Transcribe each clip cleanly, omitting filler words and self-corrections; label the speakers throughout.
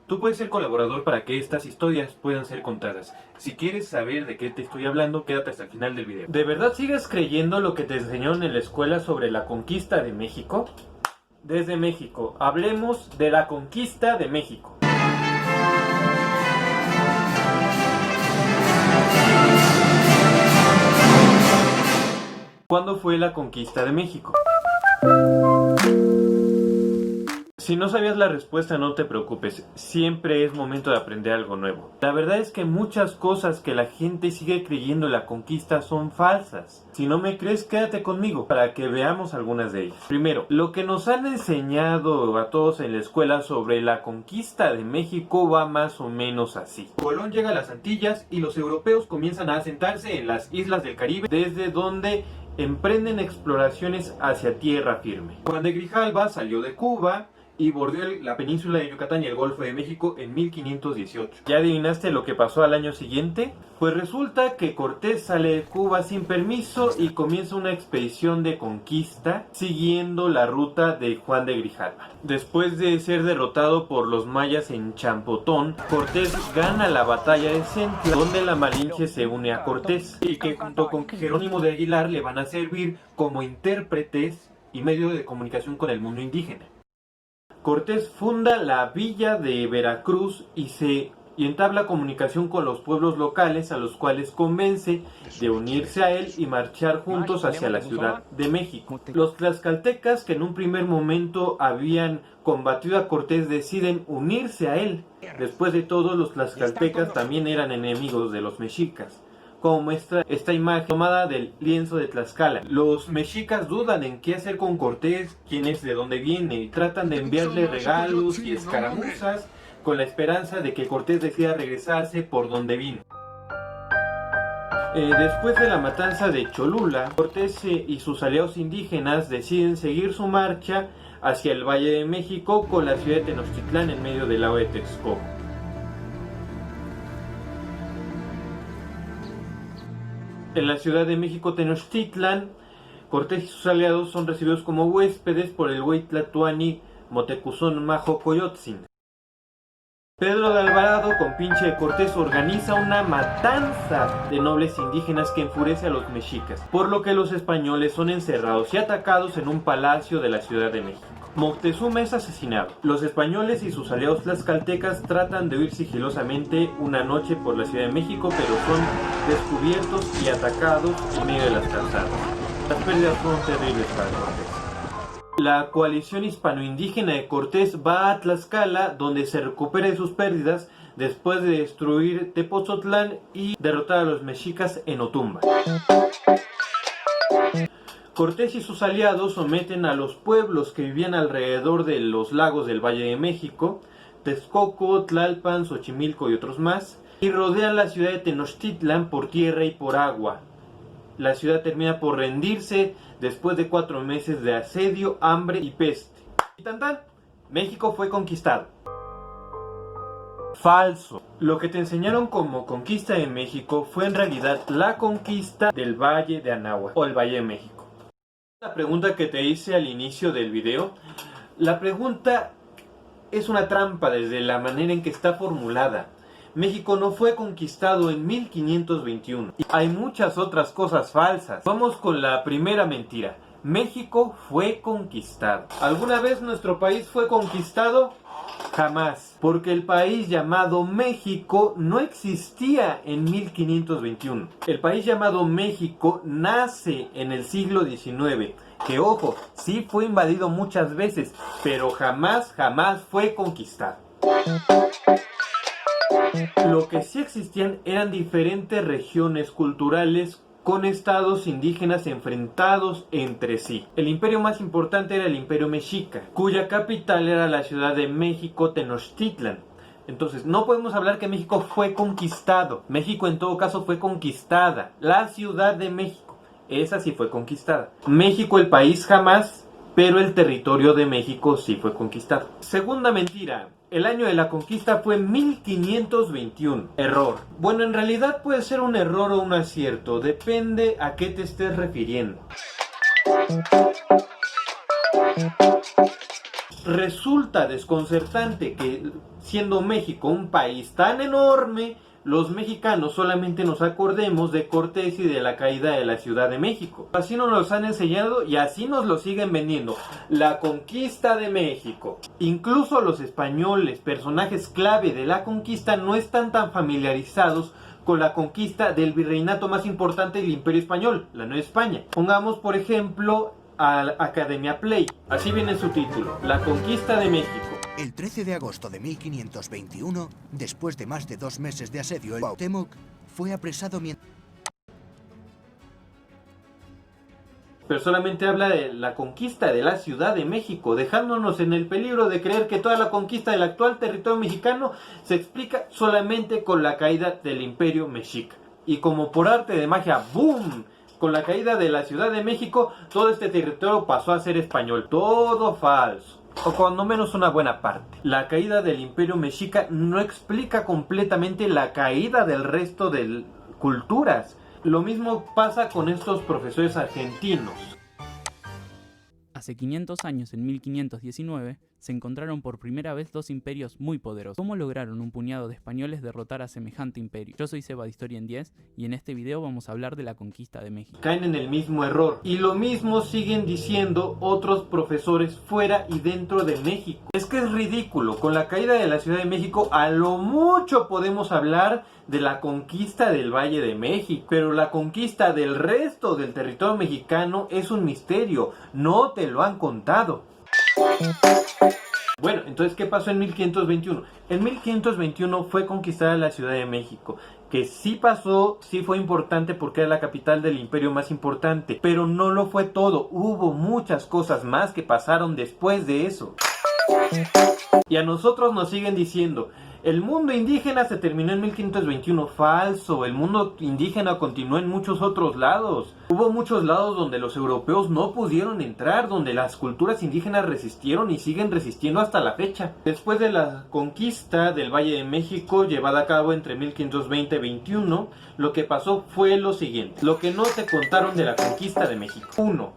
Speaker 1: Tú puedes ser colaborador para que estas historias puedan ser contadas. Si quieres saber de qué te estoy hablando, quédate hasta el final del video. ¿De verdad sigues creyendo lo que te enseñaron en la escuela sobre la conquista de México? Desde México, hablemos de la conquista de México. ¿Cuándo fue la conquista de México? Si no sabías la respuesta, no te preocupes, siempre es momento de aprender algo nuevo. La verdad es que muchas cosas que la gente sigue creyendo en la conquista son falsas. Si no me crees, quédate conmigo para que veamos algunas de ellas. Primero, lo que nos han enseñado a todos en la escuela sobre la conquista de México va más o menos así. Colón llega a las Antillas y los europeos comienzan a asentarse en las islas del Caribe, desde donde emprenden exploraciones hacia tierra firme. Juan de Grijalva salió de Cuba y bordeó la península de Yucatán y el Golfo de México en 1518. ¿Ya adivinaste lo que pasó al año siguiente? Pues resulta que Cortés sale de Cuba sin permiso y comienza una expedición de conquista siguiendo la ruta de Juan de Grijalva. Después de ser derrotado por los mayas en Champotón, Cortés gana la batalla de Centla, donde la Malinche se une a Cortés y que junto con Jerónimo de Aguilar le van a servir como intérpretes y medio de comunicación con el mundo indígena. Cortés funda la villa de Veracruz y entabla comunicación con los pueblos locales, a los cuales convence de unirse a él y marchar juntos hacia la Ciudad de México. Los tlaxcaltecas, que en un primer momento habían combatido a Cortés, deciden unirse a él. Después de todo, los tlaxcaltecas también eran enemigos de los mexicas, como muestra esta imagen tomada del lienzo de Tlaxcala. Los mexicas dudan en qué hacer con Cortés, quién es, de dónde viene, y tratan de enviarle regalos y escaramuzas con la esperanza de que Cortés decida regresarse por donde vino. Después de la matanza de Cholula, Cortés y sus aliados indígenas deciden seguir su marcha hacia el Valle de México con la ciudad de Tenochtitlán en medio del lago de Texcoco. En la Ciudad de México, Tenochtitlán, Cortés y sus aliados son recibidos como huéspedes por el güey tlatoani Motecuzón Majo Coyotzin. Pedro de Alvarado, compinche de Cortés, organiza una matanza de nobles indígenas que enfurece a los mexicas, por lo que los españoles son encerrados y atacados en un palacio de la Ciudad de México. Moctezuma es asesinado. Los españoles y sus aliados tlaxcaltecas tratan de huir sigilosamente una noche por la Ciudad de México, pero son descubiertos y atacados en medio de las calzadas. Las pérdidas fueron terribles para Cortés. La coalición hispano-indígena de Cortés va a Tlaxcala, donde se recupera de sus pérdidas después de destruir Tepozotlán y derrotar a los mexicas en Otumba. Cortés y sus aliados someten a los pueblos que vivían alrededor de los lagos del Valle de México, Texcoco, Tlalpan, Xochimilco y otros más, y rodean la ciudad de Tenochtitlán por tierra y por agua. La ciudad termina por rendirse después de 4 meses de asedio, hambre y peste. Y tan tan, México fue conquistado. Falso. Lo que te enseñaron como conquista de México fue en realidad la conquista del Valle de Anáhuac o el Valle de México. La pregunta que te hice al inicio del video, la pregunta es una trampa desde la manera en que está formulada. México no fue conquistado en 1521. Y hay muchas otras cosas falsas. Vamos con la primera mentira. México fue conquistado. ¿Alguna vez nuestro país fue conquistado? Jamás. Porque el país llamado México no existía en 1521. El país llamado México nace en el siglo XIX. Que ojo, sí fue invadido muchas veces, pero jamás fue conquistado. Lo que sí existían eran diferentes regiones culturales con estados indígenas enfrentados entre sí. El imperio más importante era el Imperio Mexica, cuya capital era la Ciudad de México, Tenochtitlán. Entonces, no podemos hablar que México fue conquistado. México en todo caso fue conquistada. La Ciudad de México, esa sí fue conquistada. México, el país, jamás, pero el territorio de México sí fue conquistado. Segunda mentira. El año de la conquista fue 1521. Error. Bueno, en realidad puede ser un error o un acierto. Depende a qué te estés refiriendo. resulta desconcertante que, siendo México un país tan enorme, los mexicanos solamente nos acordemos de Cortés y de la caída de la Ciudad de México. Así nos los han enseñado y así nos lo siguen vendiendo. La conquista de México. Incluso los españoles, personajes clave de la conquista, no están tan familiarizados con la conquista del virreinato más importante del Imperio Español, la Nueva España. Pongamos por ejemplo a Academia Play. Así viene su título, La conquista de México.
Speaker 2: El 13 de agosto de 1521, después de más de 2 meses de asedio, el Cuauhtémoc fue apresado mientras...
Speaker 1: Pero solamente habla de la conquista de la Ciudad de México, dejándonos en el peligro de creer que toda la conquista del actual territorio mexicano se explica solamente con la caída del Imperio Mexica. Y como por arte de magia, ¡boom!, con la caída de la Ciudad de México, todo este territorio pasó a ser español. Todo falso. O cuando menos una buena parte. La caída del Imperio Mexica no explica completamente la caída del resto de culturas. Lo mismo pasa con estos profesores argentinos.
Speaker 3: Hace 500 años, en 1519, se encontraron por primera vez 2 imperios muy poderosos. ¿Cómo lograron un puñado de españoles derrotar a semejante imperio? Yo soy Seba de Historia en 10 y en este video vamos a hablar de la conquista de México.
Speaker 1: Caen en el mismo error y lo mismo siguen diciendo otros profesores fuera y dentro de México. Es que es ridículo, con la caída de la Ciudad de México a lo mucho podemos hablar de la conquista del Valle de México, pero la conquista del resto del territorio mexicano es un misterio, no te lo han contado. Bueno, entonces, ¿qué pasó en 1521? En 1521 fue conquistada la Ciudad de México, que sí pasó, sí fue importante porque era la capital del imperio más importante, pero no lo fue todo, hubo muchas cosas más que pasaron después de eso. Y a nosotros nos siguen diciendo, el mundo indígena se terminó en 1521, falso, el mundo indígena continuó en muchos otros lados. Hubo muchos lados donde los europeos no pudieron entrar, donde las culturas indígenas resistieron y siguen resistiendo hasta la fecha. Después de la conquista del Valle de México, llevada a cabo entre 1520 y 21, lo que pasó fue lo siguiente, lo que no te contaron de la conquista de México. 1.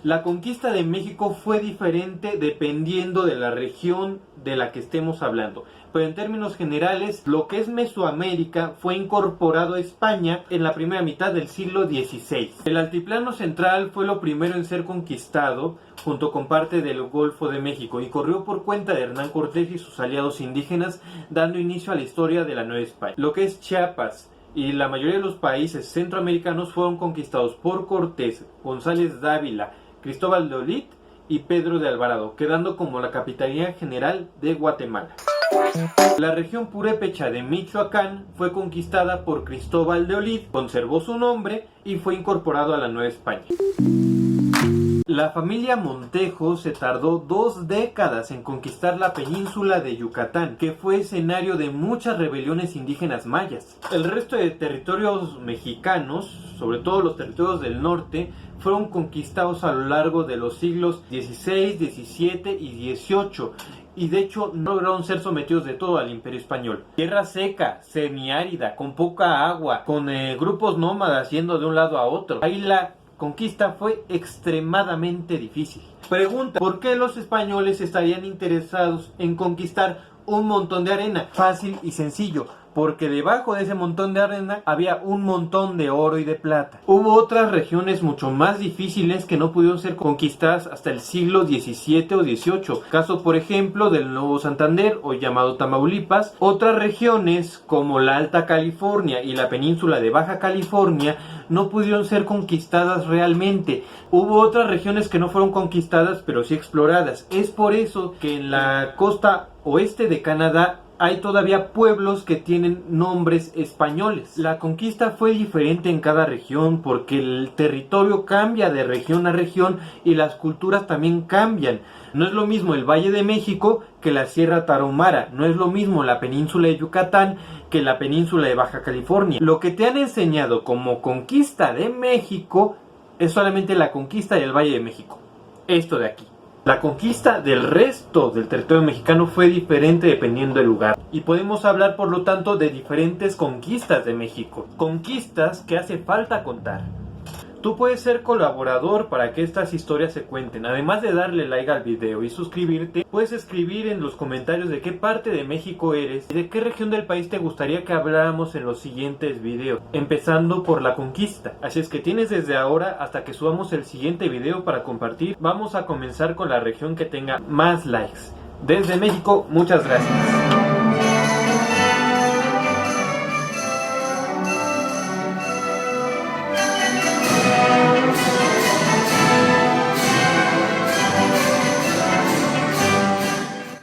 Speaker 1: La conquista de México fue diferente dependiendo de la región de la que estemos hablando. Pero en términos generales, lo que es Mesoamérica fue incorporado a España en la primera mitad del siglo XVI. El altiplano central fue lo primero en ser conquistado, junto con parte del Golfo de México, y corrió por cuenta de Hernán Cortés y sus aliados indígenas, dando inicio a la historia de la Nueva España. Lo que es Chiapas y la mayoría de los países centroamericanos fueron conquistados por Cortés, González Dávila, Cristóbal de Olid y Pedro de Alvarado, quedando como la capitanía general de Guatemala. La región purépecha de Michoacán fue conquistada por Cristóbal de Olid, conservó su nombre y fue incorporado a la Nueva España. La familia Montejo se tardó 2 décadas en conquistar la península de Yucatán, que fue escenario de muchas rebeliones indígenas mayas. El resto de territorios mexicanos, sobre todo los territorios del norte, fueron conquistados a lo largo de los siglos XVI, XVII y XVIII. Y de hecho no lograron ser sometidos de todo al Imperio Español. Tierra seca, semiárida, con poca agua, con grupos nómadas yendo de un lado a otro. Ahí la conquista fue extremadamente difícil. Pregunta, ¿por qué los españoles estarían interesados en conquistar un montón de arena? Fácil y sencillo. Porque debajo de ese montón de arena había un montón de oro y de plata. Hubo otras regiones mucho más difíciles que no pudieron ser conquistadas hasta el siglo XVII o XVIII. Caso, por ejemplo, del Nuevo Santander, hoy llamado Tamaulipas. Otras regiones, como la Alta California y la península de Baja California, no pudieron ser conquistadas realmente. Hubo otras regiones que no fueron conquistadas, pero sí exploradas. Es por eso que en la costa oeste de Canadá hay todavía pueblos que tienen nombres españoles. La conquista fue diferente en cada región porque el territorio cambia de región a región y las culturas también cambian. No es lo mismo el Valle de México que la Sierra Tarahumara, no es lo mismo la península de Yucatán que la península de Baja California. Lo que te han enseñado como conquista de México es solamente la conquista del Valle de México. Esto de aquí. La conquista del resto del territorio mexicano fue diferente dependiendo del lugar. Y podemos hablar por lo tanto de diferentes conquistas de México. Conquistas que hace falta contar. Tú puedes ser colaborador para que estas historias se cuenten. Además de darle like al video y suscribirte, puedes escribir en los comentarios de qué parte de México eres y de qué región del país te gustaría que habláramos en los siguientes videos, empezando por la conquista. Así es que tienes desde ahora hasta que subamos el siguiente video para compartir. Vamos a comenzar con la región que tenga más likes. Desde México, muchas gracias.